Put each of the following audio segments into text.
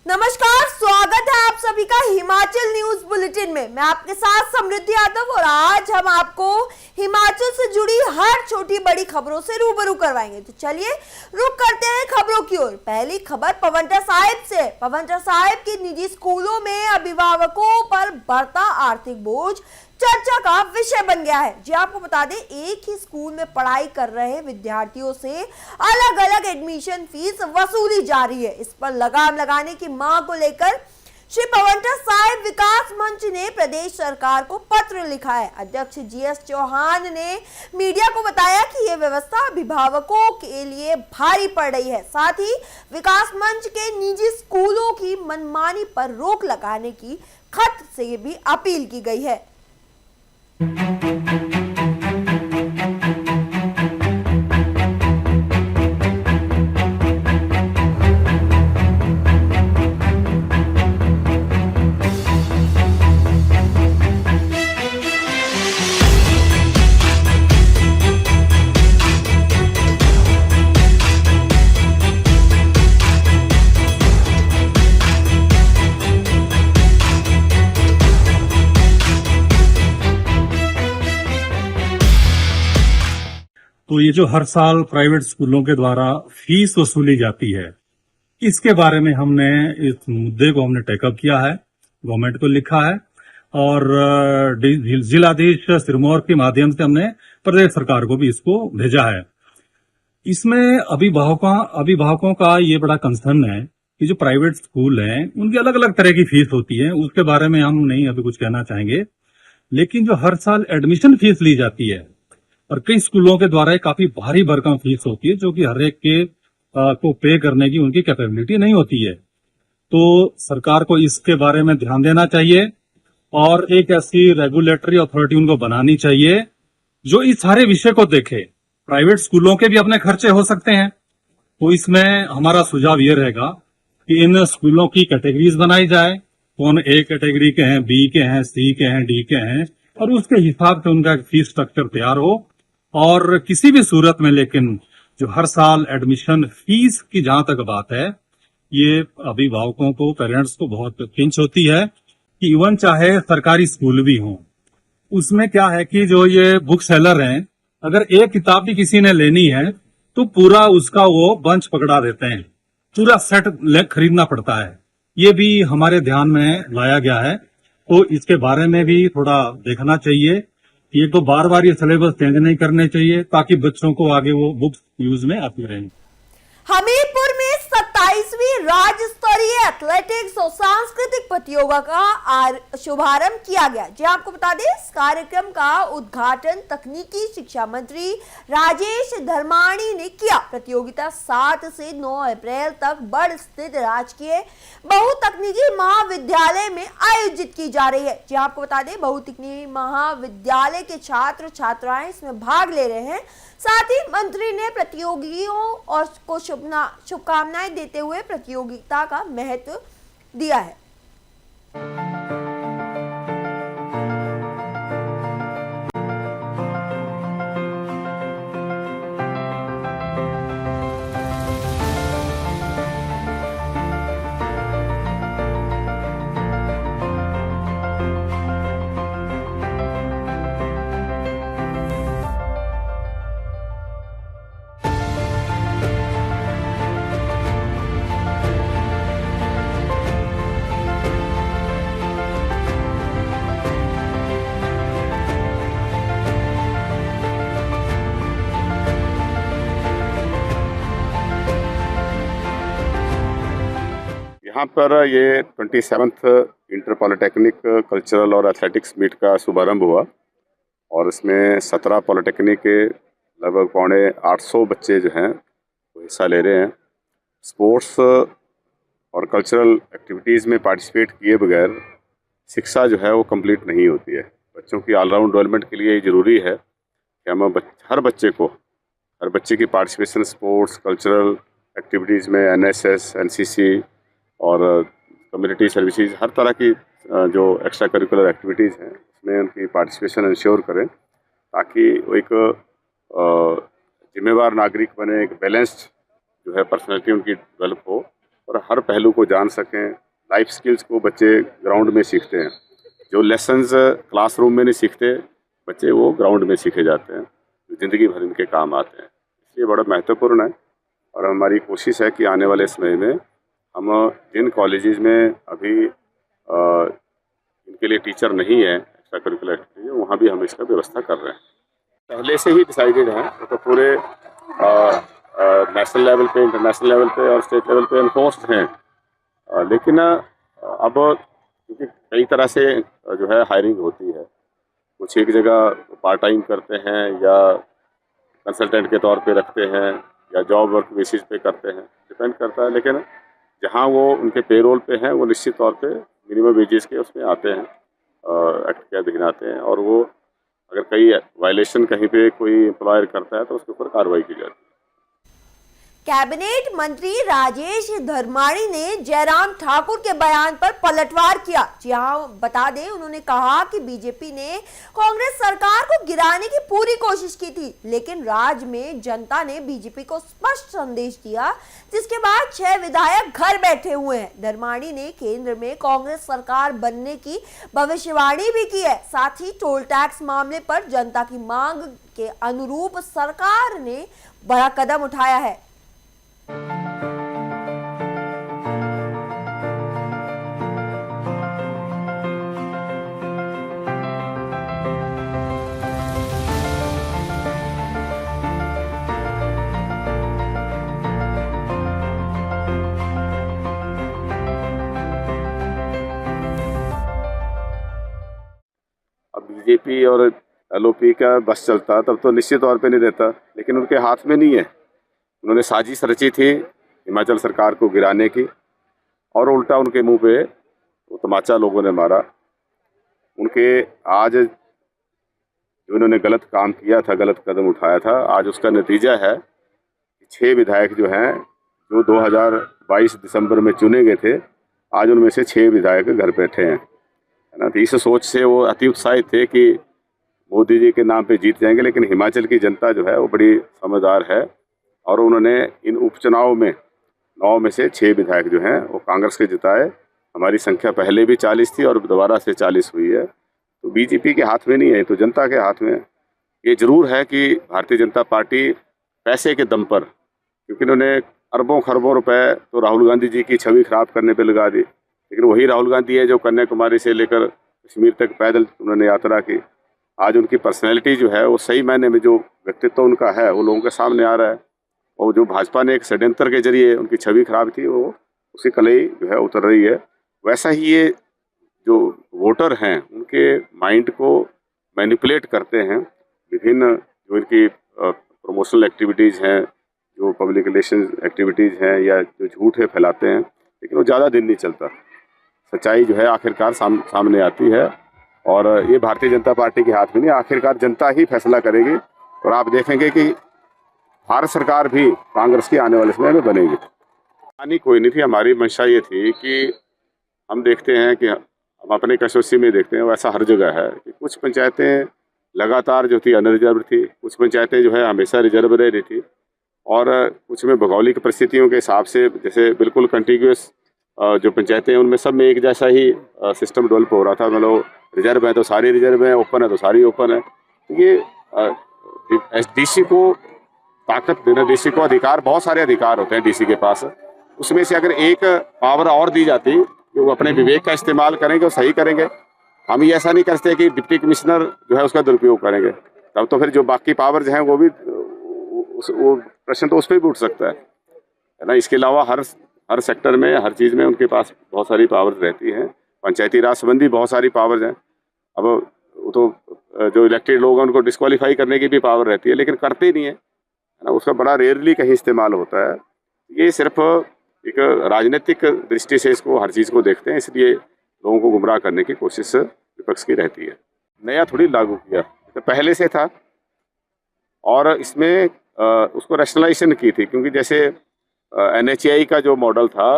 नमस्कार, स्वागत है आप सभी का हिमाचल न्यूज बुलेटिन में। मैं आपके साथ समृद्धि यादव और आज हम आपको हिमाचल से जुड़ी हर छोटी बड़ी खबरों से रूबरू करवाएंगे। तो चलिए रुक करते हैं खबरों की ओर। पहली खबर पवंटा साहिब से। पवंटा साहिब की निजी स्कूलों में अभिभावकों पर बढ़ता आर्थिक बोझ चर्चा का विषय बन गया है। जी आपको बता दें, एक ही स्कूल में पढ़ाई कर रहे विद्यार्थियों से अलग अलग एडमिशन फीस वसूली जा रही है। इस पर लगाम लगाने की मांग को लेकर श्री पवंटा साहिब विकास मंच ने प्रदेश सरकार को पत्र लिखा है। अध्यक्ष जीएस चौहान ने मीडिया को बताया कि यह व्यवस्था अभिभावकों के लिए भारी पड़ रही है। साथ ही विकास मंच के निजी स्कूलों की मनमानी पर रोक लगाने की खत से भी अपील की गई है। तो ये जो हर साल प्राइवेट स्कूलों के द्वारा फीस वसूली जाती है, इसके बारे में हमने इस मुद्दे को हमने टेकअप किया है, गवर्नमेंट को लिखा है और जिलाधीश सिरमौर के माध्यम से हमने प्रदेश सरकार को भी इसको भेजा है। इसमें अभिभावकों का ये बड़ा कंसर्न है कि जो प्राइवेट स्कूल हैं उनकी अलग अलग तरह की फीस होती है। उसके बारे में हम नहीं अभी कुछ कहना चाहेंगे, लेकिन जो हर साल एडमिशन फीस ली जाती है और कई स्कूलों के द्वारा काफी भारी भरकम फीस होती है, जो कि हर एक के को पे करने की उनकी कैपेबिलिटी नहीं होती है। तो सरकार को इसके बारे में ध्यान देना चाहिए और एक ऐसी रेगुलेटरी अथॉरिटी उनको बनानी चाहिए जो इस सारे विषय को देखे। प्राइवेट स्कूलों के भी अपने खर्चे हो सकते हैं, तो इसमें हमारा सुझाव ये रहेगा कि इन स्कूलों की कैटेगरीज बनाई जाए। कौन ए कैटेगरी के हैं, बी के हैं, सी के हैं, डी के हैं, और उसके हिसाब से उनका फीस स्ट्रक्चर तैयार हो। और किसी भी सूरत में लेकिन जो हर साल एडमिशन फीस की जहां तक बात है, ये अभिभावकों को, पेरेंट्स को बहुत पिंच होती है कि इवन चाहे सरकारी स्कूल भी हो, उसमें क्या है कि जो ये बुक सेलर हैं, अगर एक किताब भी किसी ने लेनी है तो पूरा उसका वो बंच पकड़ा देते हैं, पूरा सेट खरीदना पड़ता है। ये भी हमारे ध्यान में लाया गया है, तो इसके बारे में भी थोड़ा देखना चाहिए। ये तो बार बार ये सिलेबस चेंज नहीं करने चाहिए ताकि बच्चों को आगे वो बुक्स यूज में आती रहें। हमीरपुर में 27वीं राज्य स्तरीय एथलेटिक्स और सांस्कृतिक प्रतियोगिता का शुभारंभ किया गया। जी आपको बता दें, इस कार्यक्रम का उद्घाटन तकनीकी शिक्षा मंत्री राजेश धर्माणी ने किया। प्रतियोगिता 7 से 9 अप्रैल तक बड़ स्थित राजकीय बहुतकनीकी महाविद्यालय में आयोजित की जा रही है। जी आपको बता दें, बहुतकनीकी महाविद्यालय के छात्र छात्राएं इसमें भाग ले रहे हैं। साथ ही मंत्री ने प्रतियोगियों और को शुभकामनाएं देते हुए प्रतियोगिता का महत्व दिया है। यहाँ पर ये 27th इंटर पॉलिटेक्निक कल्चरल और एथलेटिक्स मीट का शुभारंभ हुआ और इसमें 17 पॉलिटेक्निक के लगभग 850 बच्चे जो हैं वो हिस्सा ले रहे हैं। स्पोर्ट्स और कल्चरल एक्टिविटीज़ में पार्टिसिपेट किए बगैर शिक्षा जो है वो कंप्लीट नहीं होती है। बच्चों की ऑलराउंड डेवलपमेंट के लिए ये ज़रूरी है कि हम हर बच्चे की पार्टिसिपेशन स्पोर्ट्स कल्चरल एक्टिविटीज़ में एनएसएस, एनसीसी और कम्युनिटी सर्विसेज, हर तरह की जो एक्स्ट्रा करिकुलर एक्टिविटीज़ हैं उसमें उनकी पार्टिसिपेशन इंश्योर करें ताकि वो एक जिम्मेवार नागरिक बने, एक बैलेंस्ड जो है पर्सनैलिटी उनकी डेवलप हो और हर पहलू को जान सकें। लाइफ स्किल्स को बच्चे ग्राउंड में सीखते हैं, जो लेसन्स क्लासरूम में नहीं सीखते बच्चे वो ग्राउंड में सीखे जाते हैं, जो ज़िंदगी भर इनके काम आते हैं। इसलिए बड़ा महत्वपूर्ण है और हमारी कोशिश है कि आने वाले समय में हम जिन कॉलेजेस में अभी इनके लिए टीचर नहीं है, एक्स्ट्रा करिकुलर एक्टिविटीज, वहाँ भी हम इसका व्यवस्था कर रहे हैं। पहले से ही डिसाइडेड है, तो पूरे नेशनल लेवल पे, इंटरनेशनल लेवल पे और स्टेट लेवल पे एनफोर्स्ड हैं। लेकिन अब क्योंकि कई तरह से जो है हायरिंग होती है, कुछ एक जगह पार्ट टाइम करते हैं या कंसल्टेंट के तौर पे रखते हैं या जॉब वर्क बेसिस पे करते हैं, डिपेंड करता है। लेकिन जहाँ वो उनके पेरोल पे हैं वो निश्चित तौर पे मिनिमम वेजेस के उसमें आते हैं, एक्ट के अधीन आते हैं, और वो अगर कई वायलेशन कहीं पे कोई एम्प्लॉयर करता है तो उसके ऊपर कार्रवाई की जाती है। कैबिनेट मंत्री राजेश धर्माणी ने जयराम ठाकुर के बयान पर पलटवार किया। जी हाँ, बता दें, उन्होंने कहा कि बीजेपी ने कांग्रेस सरकार को गिराने की पूरी कोशिश की थी, लेकिन राज्य में जनता ने बीजेपी को स्पष्ट संदेश दिया, जिसके बाद 6 विधायक घर बैठे हुए हैं। धर्माणी ने केंद्र में कांग्रेस सरकार बनने की भविष्यवाणी भी की है। साथ ही टोल टैक्स मामले पर जनता की मांग के अनुरूप सरकार ने बड़ा कदम उठाया है। अब बीजेपी और एलओपी का बस चलता तब तो निश्चित तौर पे नहीं रहता, लेकिन उनके हाथ में नहीं है। उन्होंने साजिश रची थी हिमाचल सरकार को गिराने की, और उल्टा उनके मुंह पे वो तमाचा लोगों ने मारा। उनके आज जो इन्होंने गलत काम किया था, गलत कदम उठाया था, आज उसका नतीजा है कि 6 विधायक जो हैं, जो 2022 दिसंबर में चुने गए थे, आज उनमें से 6 विधायक घर बैठे हैं, है ना। तो इस सोच से वो अति उत्साहित थे कि मोदी जी के नाम पे जीत जाएंगे, लेकिन हिमाचल की जनता जो है वो बड़ी समझदार है, और उन्होंने इन उपचुनाव में 9 में से 6 विधायक जो हैं वो कांग्रेस के जिताए। हमारी संख्या पहले भी 40 थी और दोबारा से 40 हुई है। तो बीजेपी के हाथ में नहीं है, तो जनता के हाथ में है। ये जरूर है कि भारतीय जनता पार्टी पैसे के दम पर, क्योंकि इन्होंने अरबों खरबों रुपए तो राहुल गांधी जी की छवि खराब करने पे लगा दी, लेकिन वही राहुल गांधी है जो कन्याकुमारी से लेकर कश्मीर तक पैदल उन्होंने यात्रा की। आज उनकी पर्सनैलिटी जो है वो सही मायने में जो व्यक्तित्व उनका है वो लोगों के सामने आ रहा है, और जो भाजपा ने एक षड्यंत्र के जरिए उनकी छवि खराब थी वो उसकी कलई जो है उतर रही है। वैसा ही ये जो वोटर हैं उनके माइंड को मैनिपुलेट करते हैं विभिन्न जो इनकी प्रमोशनल एक्टिविटीज़ हैं, जो पब्लिक रिलेशन एक्टिविटीज़ हैं, या जो झूठ है फैलाते हैं, लेकिन वो ज़्यादा दिन नहीं चलता। सच्चाई जो है आखिरकार सामने आती है, और ये भारतीय जनता पार्टी के हाथ में नहीं, आखिरकार जनता ही फैसला करेगी। और आप देखेंगे कि भारत सरकार भी कांग्रेस की आने वाले समय में बनेगी। हानि कोई नहीं थी, हमारी मंशा ये थी कि हम देखते हैं कि हम अपने कंस्टिट्यूंसी में देखते हैं, वैसा हर जगह है कि कुछ पंचायतें लगातार जो थी अनरिजर्व थी, कुछ पंचायतें जो है हमेशा रिजर्व रह रही थी, और कुछ में भौगोलिक परिस्थितियों के हिसाब से जैसे बिल्कुल कंटिग्यूस जो पंचायतें हैं उनमें सब में एक जैसा ही सिस्टम डेवलप हो रहा था। मतलब रिजर्व है तो सारी रिजर्व है, ओपन है तो सारी ओपन है। तो ये डीसी को ताकत देना, डीसी को अधिकार, बहुत सारे अधिकार होते हैं डीसी के पास, उसमें से अगर एक पावर और दी जाती कि वो अपने विवेक का इस्तेमाल करेंगे और सही करेंगे। हम ये ऐसा नहीं करते कि डिप्टी कमिश्नर जो है उसका दुरुपयोग करेंगे, तब तो फिर जो बाकी पावर्स हैं वो भी वो प्रश्न तो उस पर भी उठ सकता है ना। इसके अलावा हर सेक्टर में, हर चीज़ में उनके पास बहुत सारी पावर्स रहती हैं। पंचायती राज संबंधी बहुत सारी पावर्स हैं। अब वो तो जो इलेक्टेड लोग हैं उनको डिस्क्वालीफाई करने की भी पावर रहती है, लेकिन करते नहीं है ना, उसका बड़ा रेयरली कहीं इस्तेमाल होता है। ये सिर्फ एक राजनीतिक दृष्टि से इसको हर चीज़ को देखते हैं, इसलिए लोगों को गुमराह करने की कोशिश विपक्ष की रहती है। नया थोड़ी लागू किया, तो पहले से था, और इसमें उसको रैशनलाइजेशन की थी, क्योंकि जैसे NHAI का जो मॉडल था,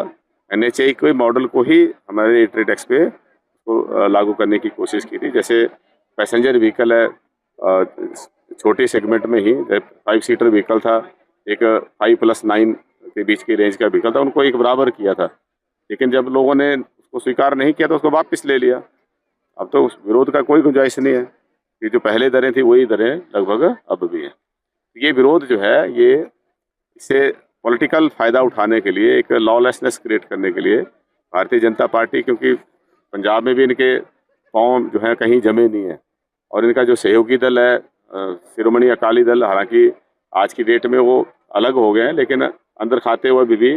NHAI के मॉडल को ही हमारे ट्रेड टैक्स पे उसको लागू करने की कोशिश की थी। जैसे पैसेंजर व्हीकल है, छोटे सेगमेंट में ही 5 सीटर व्हीकल था, एक 5+9 के बीच की रेंज का व्हीकल था, उनको एक बराबर किया था। लेकिन जब लोगों ने उसको स्वीकार नहीं किया तो उसको वापस ले लिया। अब तो उस विरोध का कोई गुंजाइश नहीं है कि जो पहले दरें थी वही दरें लगभग अब भी हैं। ये विरोध जो है ये इसे पॉलिटिकल फ़ायदा उठाने के लिए, एक लॉलेसनेस क्रिएट करने के लिए भारतीय जनता पार्टी, क्योंकि पंजाब में भी इनके पाँव जो है कहीं जमे नहीं है, और इनका जो सहयोगी दल है शिरोमणि अकाली दल, हालांकि आज की डेट में वो अलग हो गए हैं, लेकिन अंदर खाते हुए भी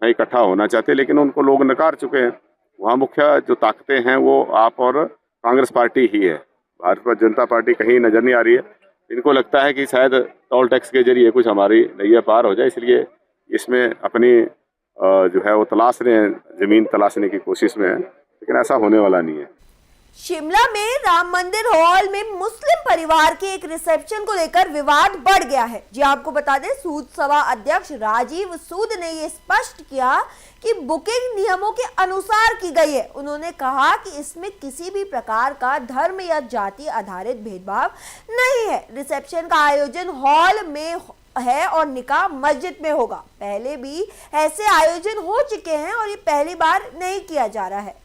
इकट्ठा होना चाहते हैं, लेकिन उनको लोग नकार चुके हैं। वहाँ मुख्य जो ताकतें हैं वो आप और कांग्रेस पार्टी ही है, भारतीय जनता पार्टी कहीं नज़र नहीं आ रही है। इनको लगता है कि शायद टोल टैक्स के जरिए कुछ हमारी नैया पार हो जाए, इसलिए इसमें अपनी जो है वो तलाश रहे हैं, ज़मीन तलाशने की कोशिश में है, लेकिन ऐसा होने वाला नहीं है। शिमला में राम मंदिर हॉल में मुस्लिम परिवार के एक रिसेप्शन को लेकर विवाद बढ़ गया है। जी आपको बता दें, सूद सभा अध्यक्ष राजीव सूद ने ये स्पष्ट किया कि बुकिंग नियमों के अनुसार की गई है। उन्होंने कहा कि इसमें किसी भी प्रकार का धर्म या जाति आधारित भेदभाव नहीं है। रिसेप्शन का आयोजन हॉल में है और निकाह मस्जिद में होगा। पहले भी ऐसे आयोजन हो चुके हैं और ये पहली बार नहीं किया जा रहा है।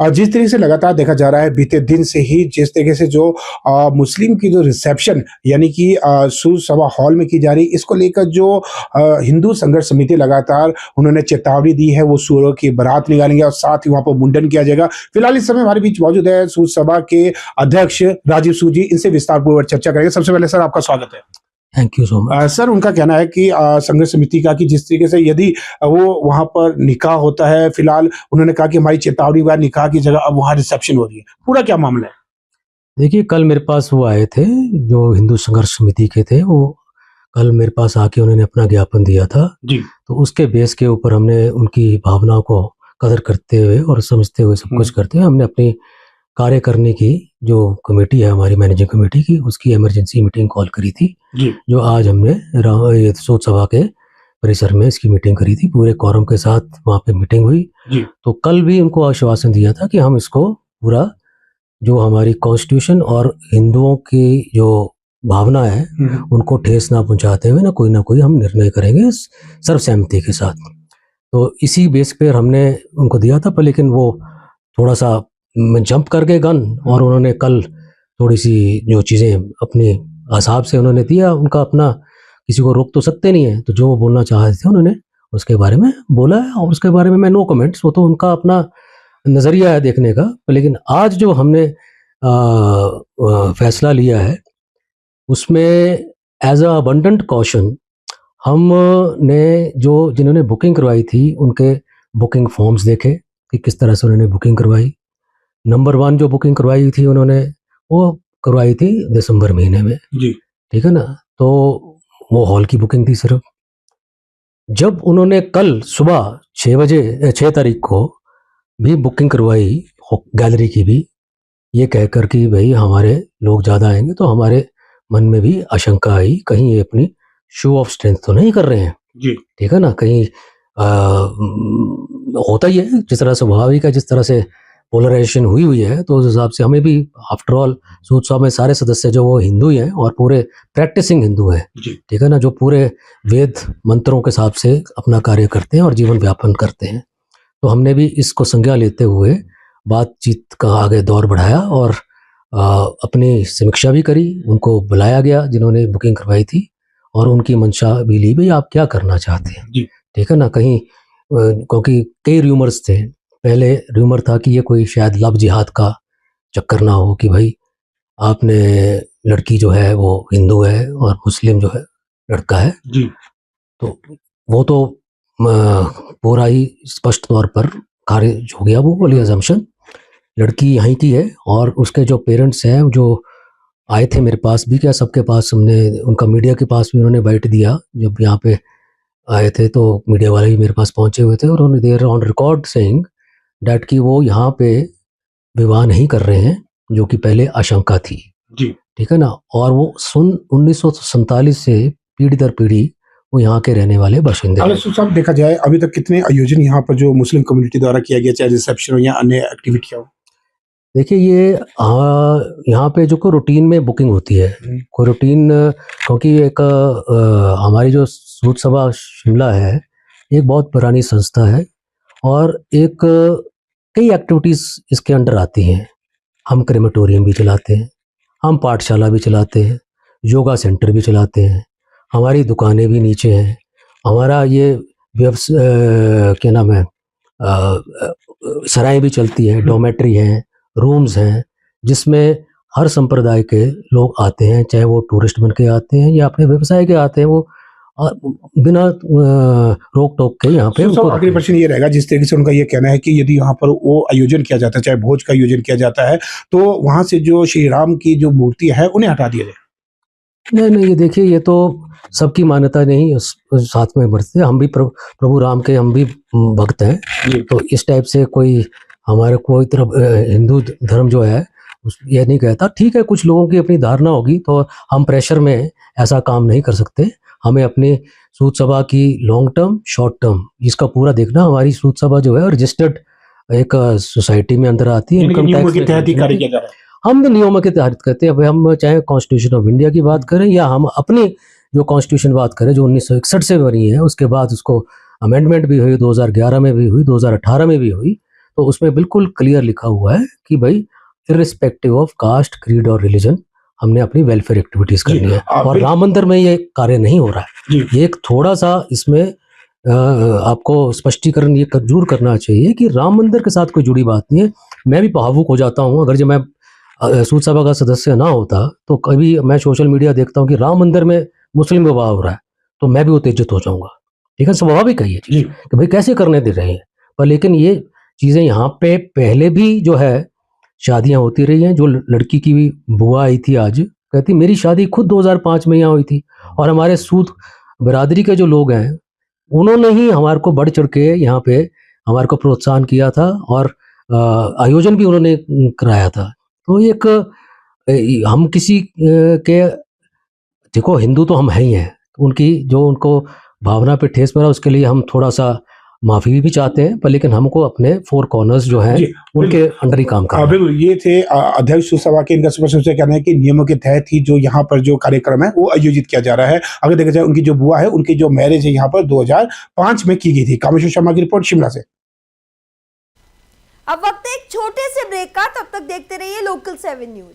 जिस तरीके से लगातार देखा जा रहा है बीते दिन से ही, जिस तरीके से जो मुस्लिम की जो रिसेप्शन यानी कि सूद सभा हॉल में की जा रही, इसको लेकर जो हिंदू संघर्ष समिति लगातार उन्होंने चेतावनी दी है, वो सूरों की बारात निकालेंगे और साथ ही वहां पर मुंडन किया जाएगा। फिलहाल इस समय हमारे बीच मौजूद है सूद सभा के अध्यक्ष राजीव सूद जी, इनसे विस्तारपूर्वक चर्चा करेंगे। सबसे पहले सर आपका स्वागत है। Thank you so much. Sir, उनका कहना है कि संघर्ष समिति का कि जिस तरीके से यदि वो वहां पर निकाह होता है, फिलहाल उन्होंने कहा कि हमारी चेतावनी हुआ निकाह की जगह अब वहां रिसेप्शन हो रही है, पूरा क्या मामला है? देखिए, कल मेरे पास वो आए थे जो हिंदू संघर्ष समिति के थे, वो कल मेरे पास आके उन्होंने अपना ज्ञापन दिया था जी। तो उसके बेस के ऊपर हमने उनकी भावनाओं को कदर करते हुए और समझते हुए सब कुछ करते हुए हमने अपनी कार्य करने की जो कमेटी है हमारी मैनेजिंग कमेटी की, उसकी इमरजेंसी मीटिंग कॉल करी थी जी। जो आज हमने सूद सभा के परिसर में इसकी मीटिंग करी थी, पूरे कोरम के साथ वहाँ पे मीटिंग हुई जी। तो कल भी उनको आश्वासन दिया था कि हम इसको पूरा जो हमारी कॉन्स्टिट्यूशन और हिंदुओं की जो भावना है उनको ठेस ना पहुंचाते हुए ना कोई हम निर्णय करेंगे सर्वसहमति के साथ। तो इसी बेस पर हमने उनको दिया था, पर लेकिन वो थोड़ा सा जंप कर गए गन और उन्होंने कल थोड़ी सी जो चीज़ें अपने हिसाब से उन्होंने दिया, उनका अपना, किसी को रोक तो सकते नहीं है, तो जो वो बोलना चाहते थे उन्होंने उसके बारे में बोला है और उसके बारे में मैं नो कमेंट्स, वो तो उनका अपना नज़रिया है देखने का। लेकिन आज जो हमने फैसला लिया है उसमें एज अ अबंडेंट कॉशन हमने जो जिन्होंने बुकिंग करवाई थी उनके बुकिंग फॉर्म्स देखे कि किस तरह से उन्होंने बुकिंग करवाई। नंबर 1 जो बुकिंग करवाई थी उन्होंने, वो करवाई थी दिसंबर महीने में जी। ठीक है ना, तो वो हॉल की बुकिंग थी सिर्फ। जब उन्होंने कल सुबह 6 तारीख को भी बुकिंग करवाई गैलरी की भी, ये कहकर कि भाई हमारे लोग ज़्यादा आएंगे, तो हमारे मन में भी आशंका आई कहीं ये अपनी शो ऑफ स्ट्रेंथ तो नहीं कर रहे हैं जी। ठीक है ना, कहीं होता ही है जिस तरह स्वाभाविक है, जिस तरह से पोलराइजेशन हुई है, तो उस हिसाब से हमें भी आफ्टर ऑल सूद सभा में सारे सदस्य जो वो हिंदू ही हैं और पूरे प्रैक्टिसिंग हिंदू हैं ठीक है ना, जो पूरे वेद मंत्रों के हिसाब से अपना कार्य करते हैं और जीवन व्यापन करते हैं। तो हमने भी इसको संज्ञा लेते हुए बातचीत का आगे दौर बढ़ाया और अपनी समीक्षा भी करी, उनको बुलाया गया जिन्होंने बुकिंग करवाई थी और उनकी मंशा भी ली, भाई आप क्या करना चाहते हैं ठीक है ना। कहीं क्योंकि कई र्यूमर्स थे, पहले र्यूमर था कि ये कोई शायद लव जिहाद का चक्कर ना हो कि भाई आपने लड़की जो है वो हिंदू है और मुस्लिम जो है लड़का है जी। तो वो तो पूरा ही स्पष्ट तौर पर खारिज हो गया वो वाली अजम्पशन। लड़की यहीं की है और उसके जो पेरेंट्स हैं जो आए थे मेरे पास भी, क्या सबके पास हमने उनका मीडिया के पास भी उन्होंने बाइट दिया जब यहाँ पे आए थे, तो मीडिया वाले भी मेरे पास पहुंचे हुए थे और उन्होंने देर ऑन रिकॉर्ड सेइंग डैट कि वो यहाँ पे विवाह नहीं कर रहे हैं, जो कि पहले आशंका थी। जी। ठीक है ना। और वो 1947 से पीढ़ी दर पीढ़ी वो यहाँ के रहने वाले बाशिंदे अगर हैं। सूद साहब देखा जाए अभी तक कितने आयोजन यहाँ पर जो मुस्लिम कम्युनिटी द्वारा किया गया, चाहे रिसेप्शन हो या अन्य एक्टिविटी हो? देखिए ये यहाँ पे जो कोई रूटीन में बुकिंग होती है, कोई रूटीन, क्योंकि एक हमारी जो सूद सभा शिमला है एक बहुत पुरानी संस्था है और एक कई एक्टिविटीज़ इसके अंडर आती हैं। हम क्रेमेटोरियम भी चलाते हैं, हम पाठशाला भी चलाते हैं, योगा सेंटर भी चलाते हैं, हमारी दुकानें भी नीचे हैं, हमारा ये क्या नाम है, सराय भी चलती हैं, डोमेट्री हैं, रूम्स हैं, जिसमें हर संप्रदाय के लोग आते हैं, चाहे वो टूरिस्ट बन के आते हैं या अपने व्यवसाय के आते हैं, वो बिना रोक टोक के यहाँ पे उनको आखिरी प्रश्न ये रहेगा, जिस तरीके से उनका ये कहना है कि यदि यहाँ पर वो आयोजन किया जाता है, चाहे भोज का आयोजन किया जाता है, तो वहां से जो श्री राम की जो मूर्ति है उन्हें हटा दिया जाए। नहीं, ये देखिए, ये तो सबकी मान्यता नहीं साथ में बढ़ते। हम भी प्रभु राम के हम भी भक्त हैं, तो इस टाइप से कोई हमारे कोई तरफ हिंदू धर्म जो है ये नहीं कहता। ठीक है, कुछ लोगों की अपनी धारणा होगी, तो हम प्रेशर में ऐसा काम नहीं कर सकते। हमें अपने सूद सभा की लॉन्ग टर्म, शॉर्ट टर्म, इसका पूरा देखना। हमारी सूद सभा जो है रजिस्टर्ड एक सोसाइटी में अंदर आती है, इनकम टैक्स के तहत ही कार्य किया जा रहा है। हम तो नियमों के तहत करते हैं। अब हम चाहे कॉन्स्टिट्यूशन ऑफ इंडिया की बात करें या हम अपनी जो कॉन्स्टिट्यूशन बात करें जो 1961 से बनी है, उसके बाद उसको अमेंडमेंट भी हुई, 2011 में भी हुई, 2018 में भी हुई, तो उसमें बिल्कुल क्लियर लिखा हुआ है कि भाई इर्रिस्पेक्टिव ऑफ कास्ट, क्रीड और रिलीजन हमने अपनी वेलफेयर एक्टिविटीज करनी है। और राम मंदिर में ये कार्य नहीं हो रहा है। ये एक थोड़ा सा इसमें आपको स्पष्टीकरण ये जरूर करना चाहिए कि राम मंदिर के साथ कोई जुड़ी बात नहीं है। मैं भी भावुक हो जाता हूँ, अगर जब मैं सूद सभा का सदस्य ना होता तो कभी मैं सोशल मीडिया देखता हूँ कि राम मंदिर में मुस्लिम विवाह हो रहा है, तो मैं भी उत्तेजित हो जाऊंगा। ठीक है, स्वाभाविक है ये चीज कि भाई कैसे करने दे रहे हैं। पर लेकिन ये चीजें यहाँ पे पहले भी जो है शादियां होती रही हैं। जो लड़की की बुआ आई थी आज, कहती मेरी शादी खुद 2005 में यहाँ हुई थी, और हमारे सूद बिरादरी के जो लोग हैं उन्होंने ही हमारे को बढ़ चढ़ के यहाँ पे हमारे को प्रोत्साहन किया था और आयोजन भी उन्होंने कराया था। तो एक हम किसी के, देखो हिंदू तो हम हैं ही हैं, उनकी जो उनको भावना पे ठेस पड़ा उसके लिए हम थोड़ा सा माफी भी चाहते हैं, पर लेकिन हमको अपने फोर कॉर्नर्स जो हैं उनके अंडर ही काम करना। बिल्कुल, ये थे अध्यक्ष सूद सभा के। इनका स्पष्ट रूप से कहना है कि नियमों के तहत ही जो यहाँ पर जो कार्यक्रम है वो आयोजित किया जा रहा है। अगर देखा जाए उनकी जो बुआ है, उनकी जो मैरिज है यहाँ पर 2005 में की गई थी। कामेश्वर शर्मा की रिपोर्ट शिमला से। अब वक्त है एक छोटे से ब्रेक का, तब तक देखते रहिए लोकल 7 न्यूज।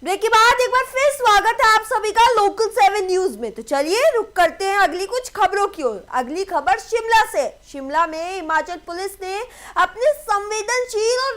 ब्रेक के बाद एक बार फिर स्वागत है आप सभी का लोकल 7 न्यूज में। तो चलिए रुक करते हैं अगली कुछ खबरों की ओर। अगली खबर शिमला से। शिमला में हिमाचल पुलिस ने अपने संवेदनशील और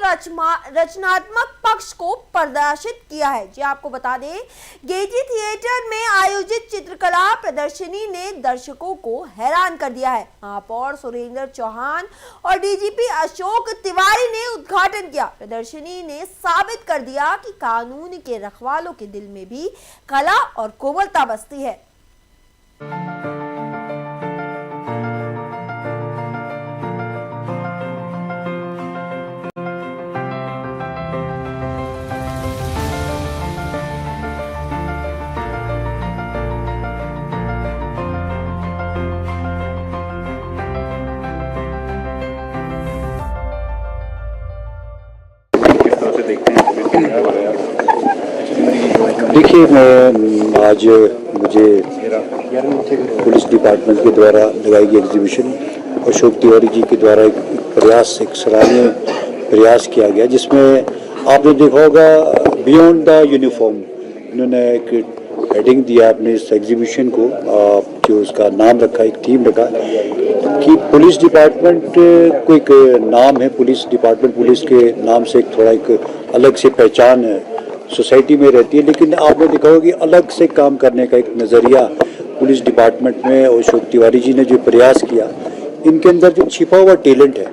रचनात्मक पक्ष को प्रदर्शित किया है। जी आपको बता दें, गेयटी थिएटर में आयोजित चित्रकला प्रदर्शनी ने दर्शकों को हैरान कर दिया है। महापौर सुरेंद्र चौहान और डीजीपी अशोक तिवारी ने उद्घाटन किया। प्रदर्शनी ने साबित कर दिया कि कानून के रखवालों के दिल में भी कला और कोमलता बसती है। देखिए, मैं आज मुझे पुलिस डिपार्टमेंट के द्वारा लगाई गई एग्जीबिशन अशोक तिवारी जी के द्वारा एक सराहनीय प्रयास किया गया, जिसमें आपने देखा होगा बियॉन्ड द यूनिफॉर्म, इन्होंने एक हेडिंग दिया अपने इस एग्जीबिशन को, जो उसका नाम रखा, एक थीम रखा कि पुलिस डिपार्टमेंट को एक नाम है, पुलिस डिपार्टमेंट पुलिस के नाम से एक थोड़ा एक अलग से पहचान सोसाइटी में रहती है, लेकिन आपने देखा होगा कि अलग से काम करने का एक नज़रिया पुलिस डिपार्टमेंट में अशोक तिवारी जी ने जो प्रयास किया, इनके अंदर जो छिपा हुआ टैलेंट है,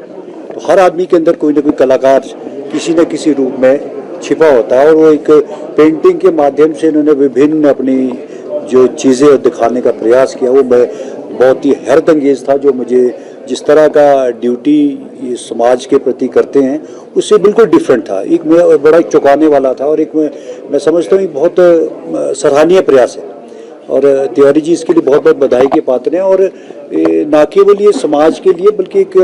तो हर आदमी के अंदर कोई ना कोई कलाकार किसी न किसी रूप में छिपा होता है, और वो एक पेंटिंग के माध्यम से इन्होंने विभिन्न अपनी जो चीज़ें दिखाने का प्रयास किया, वो बहुत ही हैरत अंगेज था। जो मुझे जिस तरह का ड्यूटी समाज के प्रति करते हैं उससे बिल्कुल डिफरेंट था, एक बड़ा चौंकाने वाला था, और एक मैं समझता हूँ बहुत सराहनीय प्रयास है, और तिवारी जी इसके लिए बहुत बहुत बधाई के पात्र हैं। और ना केवल ये समाज के लिए बल्कि एक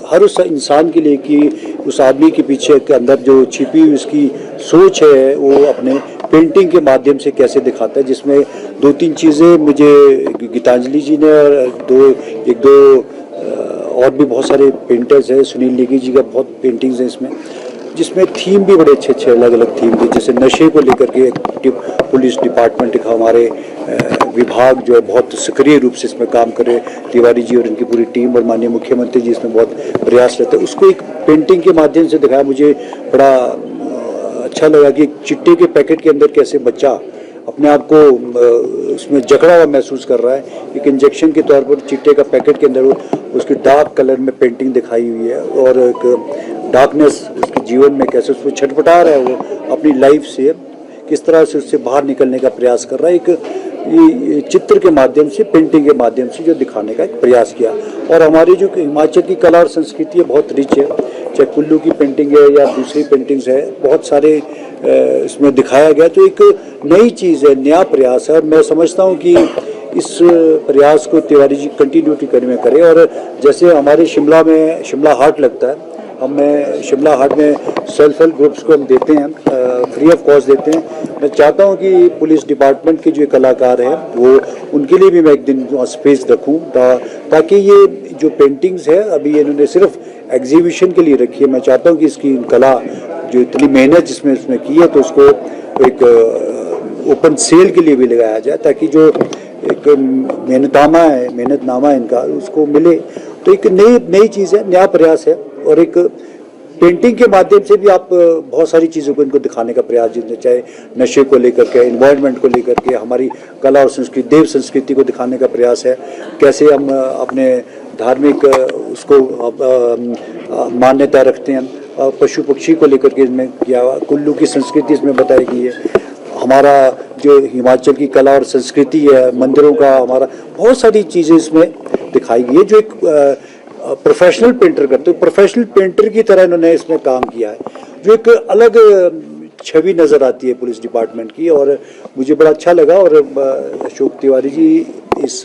हर उस इंसान के लिए कि उस आदमी के पीछे के अंदर जो छिपी हुई उसकी सोच है वो अपने पेंटिंग के माध्यम से कैसे दिखाता है, जिसमें दो तीन चीज़ें मुझे गीतांजलि जी ने और एक दो और भी बहुत सारे पेंटर्स हैं, सुनील नेगी जी का बहुत पेंटिंग्स हैं इसमें, जिसमें थीम भी बड़े अच्छे अच्छे अलग अलग थीम थे, जैसे नशे को लेकर के पुलिस डिपार्टमेंट का हमारे विभाग जो है बहुत सक्रिय रूप से इसमें काम करे, तिवारी जी और इनकी पूरी टीम और माननीय मुख्यमंत्री जी इसमें बहुत प्रयास रहते हैं, उसको एक पेंटिंग के माध्यम से दिखाया। मुझे बड़ा अच्छा लगा कि चिट्टे के पैकेट के अंदर कैसे बच्चा अपने आप को उसमें जकड़ा हुआ महसूस कर रहा है, एक इंजेक्शन के तौर पर चिट्टे का पैकेट के अंदर उसकी डार्क कलर में पेंटिंग दिखाई हुई है, और एक डार्कनेस उसके जीवन में कैसे उसको छटपटा रहा है, वो अपनी लाइफ से किस तरह से उससे बाहर निकलने का प्रयास कर रहा है, एक चित्र के माध्यम से, पेंटिंग के माध्यम से जो दिखाने का एक प्रयास किया। और हमारी जो हिमाचल की कला और संस्कृति है बहुत रिच है, चाहे कुल्लू की पेंटिंग है या दूसरी पेंटिंग्स है, बहुत सारे इसमें दिखाया गया, तो एक नई चीज़ है, नया प्रयास है, और मैं समझता हूँ कि इस प्रयास को तिवारी जी कंटिन्यूटी करने में करें। और जैसे हमारे शिमला में शिमला हाट लगता है, हमें शिमला हाट में सेल्फ हेल्प ग्रुप्स को हम देते हैं, फ्री ऑफ कॉस्ट देते हैं। मैं चाहता हूं कि पुलिस डिपार्टमेंट के जो कलाकार हैं वो उनके लिए भी मैं एक दिन स्पेस रखूं, ताकि ये जो पेंटिंग्स है अभी इन्होंने सिर्फ एग्जीबिशन के लिए रखी है, मैं चाहता हूं कि इसकी कला जो इतनी मेहनत जिसमें उसने की है, तो उसको एक ओपन सेल के लिए भी लगाया जाए, ताकि जो एक मेहनतनामा है इनका उसको मिले। तो एक नई चीज़ है, नया प्रयास है, और एक पेंटिंग के माध्यम से भी आप बहुत सारी चीज़ों को इनको दिखाने का प्रयास, जिसमें चाहे नशे को लेकर के, इन्वायरमेंट को लेकर के, हमारी कला और संस्कृति, देव संस्कृति को दिखाने का प्रयास है, कैसे हम अपने धार्मिक उसको मान्यता रखते हैं, पशु पक्षी को लेकर के इसमें किया, कुल्लू की संस्कृति इसमें बताई गई है, हमारा जो हिमाचल की कला और संस्कृति है, मंदिरों का हमारा बहुत सारी चीज़ें इसमें दिखाई गई है, जो एक प्रोफेशनल पेंटर करते हैं, प्रोफेशनल पेंटर की तरह इन्होंने इसमें काम किया है, जो एक अलग छवि नज़र आती है पुलिस डिपार्टमेंट की, और मुझे बड़ा अच्छा लगा। और अशोक तिवारी जी इस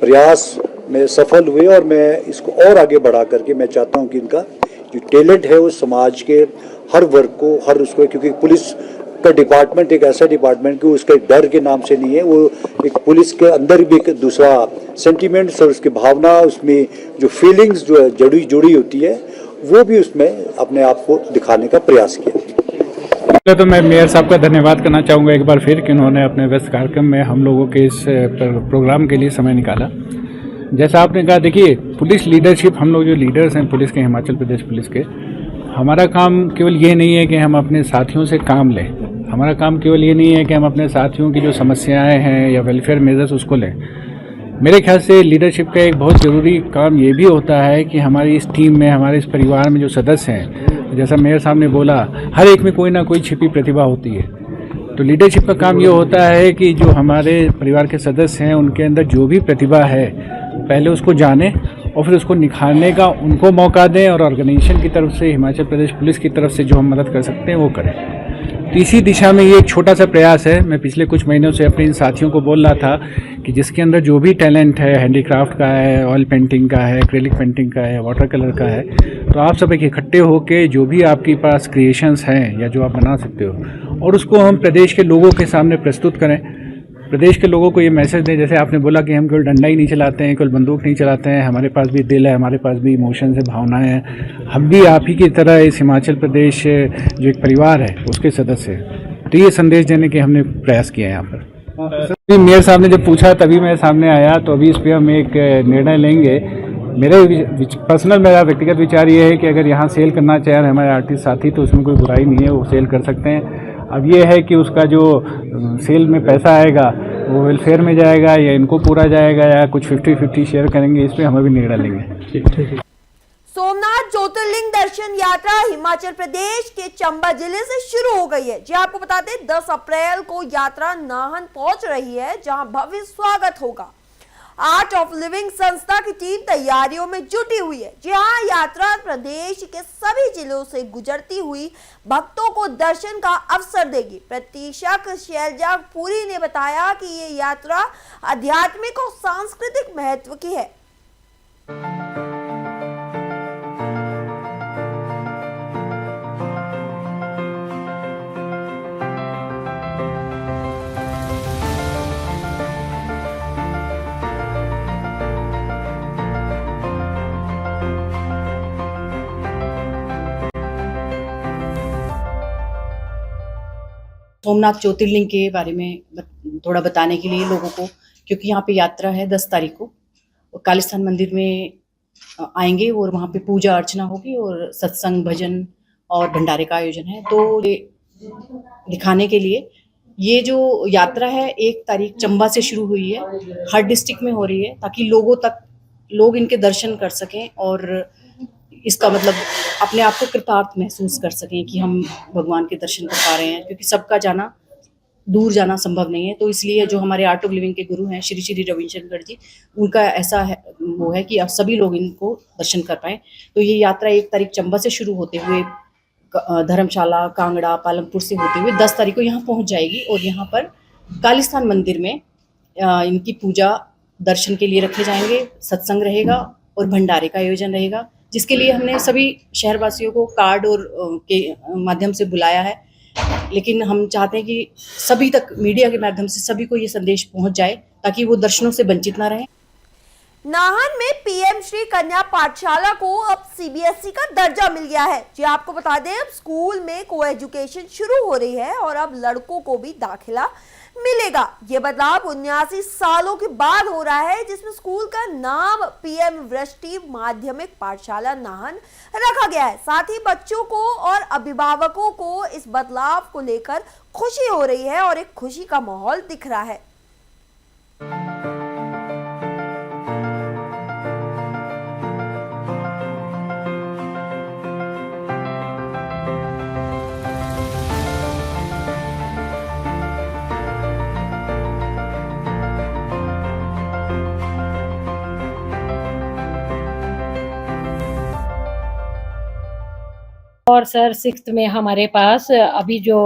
प्रयास में सफल हुए, और मैं इसको और आगे बढ़ा करके मैं चाहता हूँ कि इनका जो टैलेंट है वो समाज के हर वर्ग को, हर उसको, क्योंकि पुलिस का डिपार्टमेंट एक ऐसा डिपार्टमेंट कि उसका एक डर के नाम से नहीं है, वो एक पुलिस के अंदर भी एक दूसरा सेंटिमेंट्स और उसकी भावना, उसमें जो फीलिंग्स जो है जुड़ी होती है, वो भी उसमें अपने आप को दिखाने का प्रयास किया। तो मैं मेयर साहब का धन्यवाद करना चाहूँगा एक बार फिर कि उन्होंने अपने व्यस्त कार्यक्रम में हम लोगों के इस प्रोग्राम के लिए समय निकाला। जैसा आपने कहा, देखिए पुलिस लीडरशिप, हम लोग जो लीडर्स हैं पुलिस के, हिमाचल प्रदेश पुलिस के, हमारा काम केवल ये नहीं है कि हम अपने साथियों से काम लें, हमारा काम केवल ये नहीं है कि हम अपने साथियों की जो समस्याएं हैं या वेलफेयर मेजर्स उसको लें। मेरे ख्याल से लीडरशिप का एक बहुत ज़रूरी काम ये भी होता है कि हमारी इस टीम में, हमारे इस परिवार में जो सदस्य हैं, जैसा मेयर साहब ने बोला, हर एक में कोई ना कोई छिपी प्रतिभा होती है। तो लीडरशिप का काम ये होता है कि जो हमारे परिवार के सदस्य हैं उनके अंदर जो भी प्रतिभा है पहले उसको जानें और फिर उसको निखारने का उनको मौका दें, और ऑर्गेनाइजेशन की तरफ से, हिमाचल प्रदेश पुलिस की तरफ से जो हम मदद कर सकते हैं वो करें। तो इसी दिशा में ये एक छोटा सा प्रयास है। मैं पिछले कुछ महीनों से अपने इन साथियों को बोल रहा था कि जिसके अंदर जो भी टैलेंट है, हैंडीक्राफ्ट का है, ऑयल पेंटिंग का है, एक्रेलिक पेंटिंग का है, वाटर कलर का है, तो आप सब एक इकट्ठे होकर जो भी आपके पास क्रिएशंस हैं या जो आप बना सकते हो और उसको हम प्रदेश के लोगों के सामने प्रस्तुत करें। प्रदेश के लोगों को ये मैसेज दें, जैसे आपने बोला कि हम केवल डंडा ही नहीं चलाते हैं, केवल बंदूक नहीं चलाते हैं, हमारे पास भी दिल है, हमारे पास भी इमोशंस है, भावनाएं हैं। हम भी आप ही की तरह इस हिमाचल प्रदेश जो एक परिवार है उसके सदस्य हैं। तो ये संदेश देने के हमने प्रयास किया है यहाँ पर। मेयर साहब ने जब पूछा तभी मैं सामने आया। तो अभी इस पर हम एक निर्णय लेंगे। मेरा व्यक्तिगत विचार ये है कि अगर यहाँ सेल करना चाहें हमारे आर्टिस्ट साथी तो उसमें कोई बुराई नहीं है, वो सेल कर सकते हैं। अब ये है कि उसका जो सेल में पैसा आएगा वो वेलफेयर में जाएगा या इनको पूरा जाएगा या कुछ 50-50 शेयर करेंगे, इस पर हम अभी निर्णय लेंगे। सोमनाथ ज्योतिर्लिंग दर्शन यात्रा हिमाचल प्रदेश के चंबा जिले से शुरू हो गई है। जी आपको बताते हैं 10 अप्रैल को यात्रा नाहन पहुंच रही है, जहां भव्य स्वागत होगा। आर्ट ऑफ लिविंग संस्था की टीम तैयारियों में जुटी हुई है। जी हाँ, यात्रा प्रदेश के सभी जिलों से गुजरती हुई भक्तों को दर्शन का अवसर देगी। प्रतीक्षक शैलजा पुरी ने बताया कि ये यात्रा आध्यात्मिक और सांस्कृतिक महत्व की है। सोमनाथ ज्योतिर्लिंग के बारे में थोड़ा बताने के लिए लोगों को, क्योंकि यहाँ पे यात्रा है 10 तारीख को और कालीस्थान मंदिर में आएंगे और वहाँ पे पूजा अर्चना होगी और सत्संग, भजन और भंडारे का आयोजन है। तो ये दिखाने के लिए ये जो यात्रा है 1 तारीख चंबा से शुरू हुई है, हर डिस्ट्रिक्ट में हो रही है ताकि लोग इनके दर्शन कर सकें और इसका मतलब अपने आप को कृतार्थ महसूस कर सकें कि हम भगवान के दर्शन कर पा रहे हैं, क्योंकि सबका जाना, दूर जाना संभव नहीं है। तो इसलिए जो हमारे आर्ट ऑफ लिविंग के गुरु हैं श्री श्री रविशंकर जी, उनका ऐसा है वो है कि अब सभी लोग इनको दर्शन कर पाएँ। तो ये यात्रा 1 तारीख चंबा से शुरू होते हुए धर्मशाला, कांगड़ा, पालमपुर से होते हुए 10 तारीख को यहाँ पहुँच जाएगी और यहाँ पर कालीस्थान मंदिर में इनकी पूजा दर्शन के लिए रखे जाएंगे, सत्संग रहेगा और भंडारे का आयोजन रहेगा, जिसके लिए हमने सभी शहरवासियों को कार्ड और के माध्यम से बुलाया है। लेकिन हम चाहते हैं कि सभी तक मीडिया के माध्यम से सभी को ये संदेश पहुंच जाए ताकि वो दर्शनों से वंचित ना रहें। नाहन में पीएम श्री कन्या पाठशाला को अब सीबीएसई का दर्जा मिल गया है। जी आपको बता दें, अब स्कूल में को एजुकेशन शुरू हो रही है और अब लड़कों को भी दाखिला मिलेगा। ये बदलाव 79 सालों के बाद हो रहा है, जिसमें स्कूल का नाम पीएम वृष्टि माध्यमिक पाठशाला नाहन रखा गया है। साथ ही बच्चों को और अभिभावकों को इस बदलाव को लेकर खुशी हो रही है और एक खुशी का माहौल दिख रहा है। और सर 6th में हमारे पास अभी जो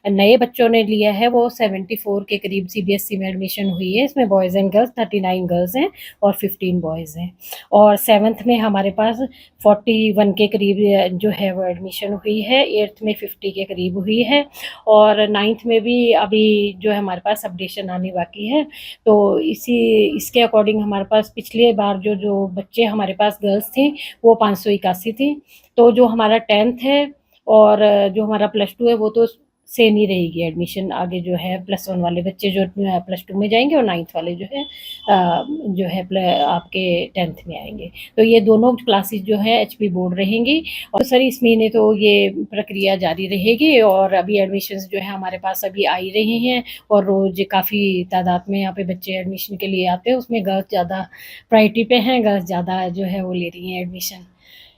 नए बच्चों ने लिया है वो 74 के करीब सीबीएसई में एडमिशन हुई है। इसमें बॉयज़ एंड गर्ल्स 39 गर्ल्स हैं और 15 बॉयज़ हैं। और 7th में हमारे पास 41 के करीब जो है वो एडमिशन हुई है। 8th में 50 के करीब हुई है और 9th में भी अभी जो है हमारे पास अपडेशन आनी बाकी है। तो इसके अकॉर्डिंग हमारे पास पिछले बार जो बच्चे हमारे पास गर्ल्स थी वो 581 थी। तो जो हमारा 10th है और जो हमारा +2 है वो तो सेम ही रहेगी एडमिशन। आगे जो है +1 वाले बच्चे जो +2 में जाएंगे और 9th वाले जो है आपके 10th में आएंगे। तो ये दोनों क्लासेस जो है एचपी बोर्ड रहेंगी। और सर इस महीने तो ये प्रक्रिया जारी रहेगी और अभी एडमिशन्स जो है हमारे पास अभी आ ही रहे हैं और रोज़ काफ़ी तादाद में यहाँ पे बच्चे एडमिशन के लिए आते हैं। उसमें गर्ल्स ज़्यादा प्रायोरिटी पे हैं, गर्ल्स ज़्यादा जो है वो ले रही हैं एडमिशन।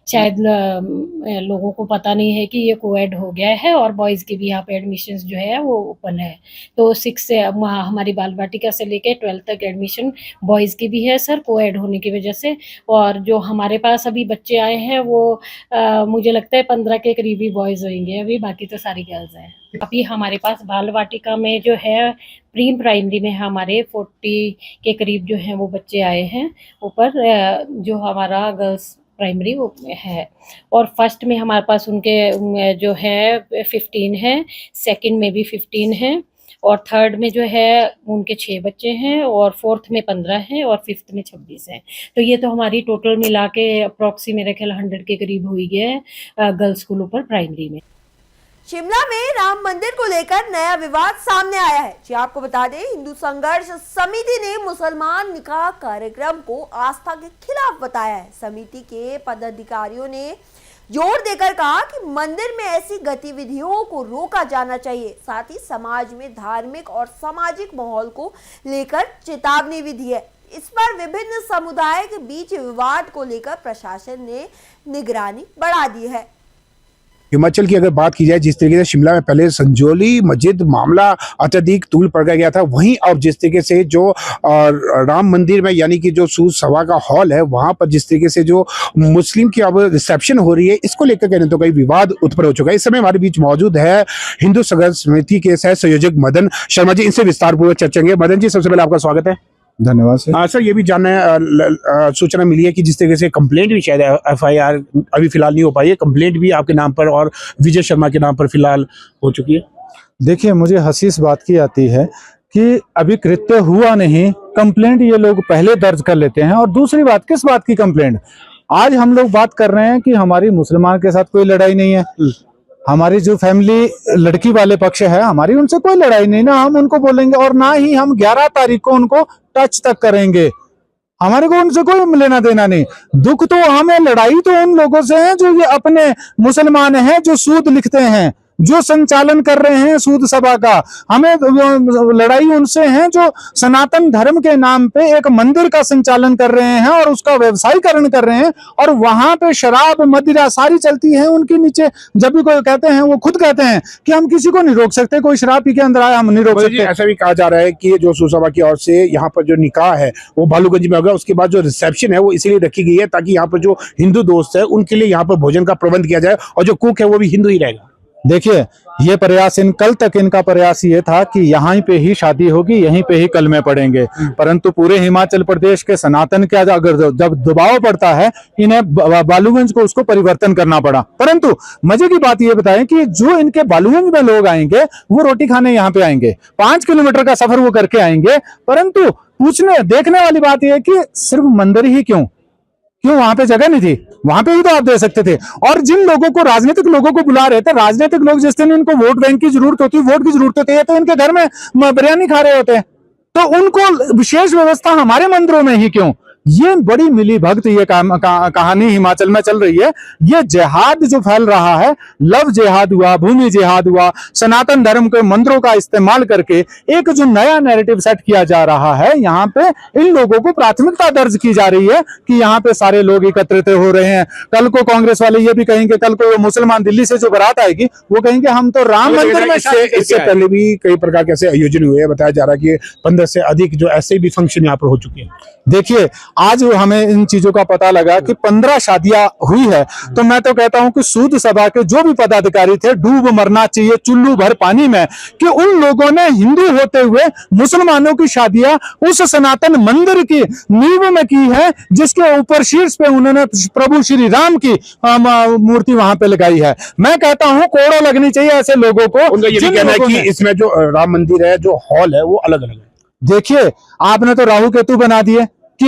शायद लोगों को पता नहीं है कि ये कोएड हो गया है और बॉयज़ के भी यहाँ पे एडमिशन्स जो है वो ओपन है। तो 6 से हमारी बाल वाटिका से लेके 12 तक एडमिशन बॉयज़ की भी है सर, कोएड होने की वजह से। और जो हमारे पास अभी बच्चे आए हैं वो मुझे लगता है 15 के करीब ही बॉयज़ होंगे अभी, बाकी तो सारी गर्ल्स हैं। अभी हमारे पास बाल वाटिका में जो है प्री प्राइमरी में हमारे 40 के करीब जो हैं वो बच्चे आए हैं ऊपर, जो हमारा गर्ल्स प्राइमरी वो है। और फर्स्ट में हमारे पास उनके जो है 15 हैं, सेकंड में भी 15 हैं, और थर्ड में जो है उनके 6 बच्चे हैं, और फोर्थ में 15 हैं, और फिफ्थ में 26 हैं। तो ये तो हमारी टोटल मिला के अप्रॉक्सी मेरे ख्याल 100 के करीब हुई है गर्ल्स स्कूल ऊपर प्राइमरी में। शिमला में राम मंदिर को लेकर नया विवाद सामने आया है। जी आपको बता दें, हिंदू संघर्ष समिति ने मुसलमान निकाह कार्यक्रम को आस्था के खिलाफ बताया है। समिति के पदाधिकारियों ने जोर देकर कहा कि मंदिर में ऐसी गतिविधियों को रोका जाना चाहिए, साथ ही समाज में धार्मिक और सामाजिक माहौल को लेकर चेतावनी भी दी है। इस पर विभिन्न समुदाय के बीच विवाद को लेकर प्रशासन ने निगरानी बढ़ा दी है। हिमाचल की अगर बात की जाए, जिस तरीके से शिमला में पहले संजौली मस्जिद मामला अत्यधिक तूल पकड़ गया था, वहीं अब जिस तरीके से जो राम मंदिर में यानी कि जो सूद सभा का हॉल है वहां पर जिस तरीके से जो मुस्लिम की अब रिसेप्शन हो रही है, इसको लेकर कहने तो कई विवाद उत्पन्न हो चुका है। इस समय हमारे बीच मौजूद है हिंदू संघर्ष समिति के सह संयोजक मदन शर्मा जी, इनसे विस्तार पूर्वक चर्चा करेंगे। मदन जी, सबसे पहले आपका स्वागत है। धन्यवाद सर। सर, ये भी जानना सूचना मिली है कि जिस तरीके से कंप्लेंट भी शायद FIR अभी फिलहाल नहीं हो पाई है, कंप्लेंट भी आपके नाम पर और विजय शर्मा के नाम पर फिलहाल हो चुकी है। देखिए, मुझे हंसी इस बात की आती है कि अभी कृत्य हुआ नहीं, कंप्लेंट ये लोग पहले दर्ज कर लेते हैं। और दूसरी बात, किस बात की कंप्लेंट? आज हम लोग बात कर रहे हैं कि हमारी मुसलमान के साथ कोई लड़ाई नहीं है, हमारी जो फैमिली लड़की वाले पक्ष है हमारी उनसे कोई लड़ाई नहीं, ना हम उनको बोलेंगे और ना ही हम 11 तारीख को उनको टच तक करेंगे। हमारे को उनसे कोई लेना देना नहीं। दुख तो हमें, लड़ाई तो उन लोगों से है जो ये अपने मुसलमान हैं, जो सूद लिखते हैं, जो संचालन कर रहे हैं सूद सभा का। हमें लड़ाई उनसे है जो सनातन धर्म के नाम पे एक मंदिर का संचालन कर रहे हैं और उसका व्यवसायीकरण कर रहे हैं, और वहां पे शराब मदिरा सारी चलती है उनके नीचे। जब भी कोई कहते हैं, वो खुद कहते हैं कि हम किसी को नहीं रोक सकते, कोई शराब पी के अंदर आया हम नहीं रोक सकते। ऐसा भी कहा जा रहा है कि जो सूद सभा की ओर से यहाँ पर जो निकाह है वो बालूगंज में होगा, उसके बाद जो रिसेप्शन है वो इसीलिए रखी गई है ताकि यहाँ पर जो हिंदू दोस्त है उनके लिए यहाँ पर भोजन का प्रबंध किया जाए, और जो कुक है वो भी हिंदू ही रहेगा। देखिए, ये प्रयास कल तक इनका प्रयास ये था कि यहाँ पे ही शादी होगी, यहीं पे ही कलमे पड़ेंगे, परंतु पूरे हिमाचल प्रदेश के सनातन के अगर जब दबाव पड़ता है, इन्हें बालूगंज को उसको परिवर्तन करना पड़ा। परंतु मजे की बात ये बताएं कि जो इनके बालूगंज में लोग आएंगे वो रोटी खाने यहाँ पे आएंगे, 5 किलोमीटर का सफर वो करके आएंगे, परंतु पूछने देखने वाली बात यह है कि सिर्फ मंदिर ही क्यों वहां पे जगह नहीं थी? वहां पे ही तो आप दे सकते थे। और जिन लोगों को, राजनीतिक लोगों को बुला रहे थे, राजनीतिक लोग जिस दिन इनको वोट बैंक की जरूरत होती, वोट की जरूरत होती है, तो इनके घर में बिरयानी खा रहे होते हैं, तो उनको विशेष व्यवस्था हमारे मंदिरों में ही क्यों? ये बड़ी मिली भक्त ये कहानी हिमाचल में चल रही है। ये जिहाद जो फैल रहा है, लव जिहाद हुआ, भूमि जिहाद हुआ, सनातन धर्म के मंत्रों का इस्तेमाल करके एक जो नया नैरेटिव सेट किया जा रहा है, यहाँ पे इन लोगों को प्राथमिकता दर्ज की जा रही है कि यहाँ पे सारे लोग एकत्रित हो रहे हैं। कल को कांग्रेस वाले ये भी कहेंगे, कल को मुसलमान दिल्ली से जो बारात आएगी वो कहेंगे हम तो राम मंदिर में। इससे पहले भी कई प्रकार के ऐसे आयोजन हुए, बताया जा रहा है कि 15 से अधिक जो ऐसे भी फंक्शन यहाँ पर हो चुके हैं। देखिए, आज हमें इन चीजों का पता लगा कि 15 शादियां हुई है, तो मैं तो कहता हूं कि सूद सभा के जो भी पदाधिकारी थे, डूब मरना चाहिए चुल्लू भर पानी में कि उन लोगों ने हिंदू होते हुए मुसलमानों की शादियां उस सनातन मंदिर की नींव में की है, जिसके ऊपर शीर्ष पे उन्होंने प्रभु श्री राम की मूर्ति वहां पे लगाई है। मैं कहता हूं कोड़ो लगनी चाहिए ऐसे लोगों को। उनका ये भी कहना है कि इसमें जो राम मंदिर है, जो हॉल है, वो अलग अलग है। देखिए, आपने तो राहु केतु बना दिए कि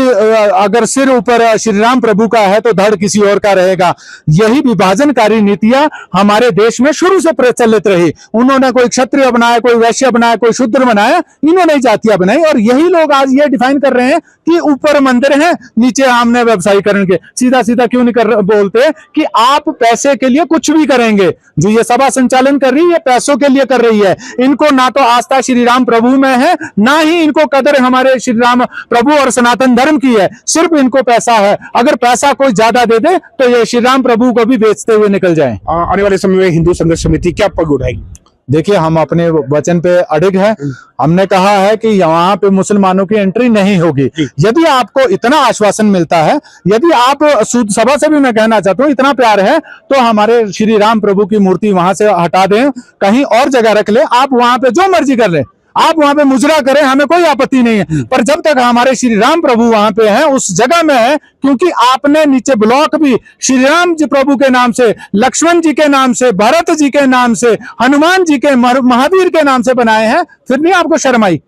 अगर सिर ऊपर श्री राम प्रभु का है तो धड़ किसी और का रहेगा। यही विभाजनकारी नीतियां हमारे देश में शुरू से प्रचलित रही। उन्होंने कोई क्षत्रिय बनाया, कोई वैश्य बनाया, कोई शूद्र बनाया, इन्होंने जातियां बनाई, और यही लोग आज ये डिफाइन कर रहे हैं कि ऊपर मंदिर है, नीचे हमने व्यवसायीकरण के। सीधा सीधा क्यों नहीं बोलते कि आप पैसे के लिए कुछ भी करेंगे? जो ये सभा संचालन कर रही है, पैसों के लिए कर रही है। इनको ना तो आस्था श्री राम प्रभु में है, ना ही इनको कदर हमारे श्री राम प्रभु और सनातन धर्म की है, सिर्फ इनको पैसा है। अगर पैसा कोई ज्यादा दे दे तो ये श्री राम प्रभु को भी बेचते हुए निकल जाएं। आने वाले समय में हिंदू संघर्ष समिति क्या पग उठाएगी? देखिए, हम अपने वचन पे अडिग हैं। हमने कहा है कि यहाँ पे मुसलमानों की एंट्री नहीं होगी। यदि आपको इतना आश्वासन मिलता है, यदि आप सभा से भी मैं कहना चाहता हूँ, इतना प्यार है तो हमारे श्री राम प्रभु की मूर्ति वहां से हटा दें, कहीं और जगह रख ले। आप वहां पे जो मर्जी कर ले, आप वहां पे मुजरा करें, हमें कोई आपत्ति नहीं है। पर जब तक हमारे श्री राम प्रभु वहां पे हैं, उस जगह में है, क्योंकि आपने नीचे ब्लॉक भी श्री राम जी प्रभु के नाम से, लक्ष्मण जी के नाम से, भरत जी के नाम से, हनुमान जी के, महावीर के नाम से बनाए हैं, फिर नहीं आपको शर्म आई?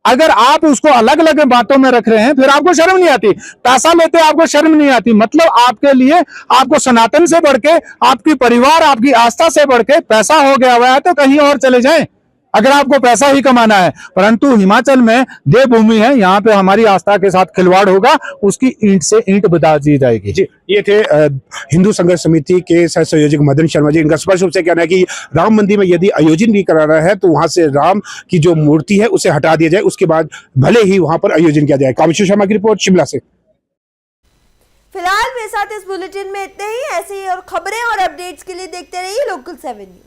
अगर आप उसको अलग अलग बातों में रख रहे हैं, फिर आपको शर्म नहीं आती? पैसा लेते आपको शर्म नहीं आती? मतलब आपके लिए, आपको सनातन से बढ़ के, आपकी परिवार, आपकी आस्था से बढ़ के पैसा हो गया हुआ है, तो कहीं और चले जाएं अगर आपको पैसा ही कमाना है। परंतु हिमाचल में देवभूमि है, यहाँ पे हमारी आस्था के साथ खिलवाड़ होगा, उसकी ईंट से ईंट बता दी जाएगी। जी, ये थे हिंदू संघर्ष समिति के सह संयोजक मदन शर्मा जी। इनका स्पष्ट रूप से कहना है कि राम मंदिर में यदि आयोजन भी कराना है तो वहां से राम की जो मूर्ति है उसे हटा दिया जाए, उसके बाद भले ही वहां पर आयोजन किया जाए। कामेश्वर शर्मा की रिपोर्ट, शिमला से। फिलहाल मेरे साथ इस बुलेटिन में इतने ही। ऐसे ही और खबरें और अपडेट्स के लिए देखते रहिए लोकल 7 न्यूज।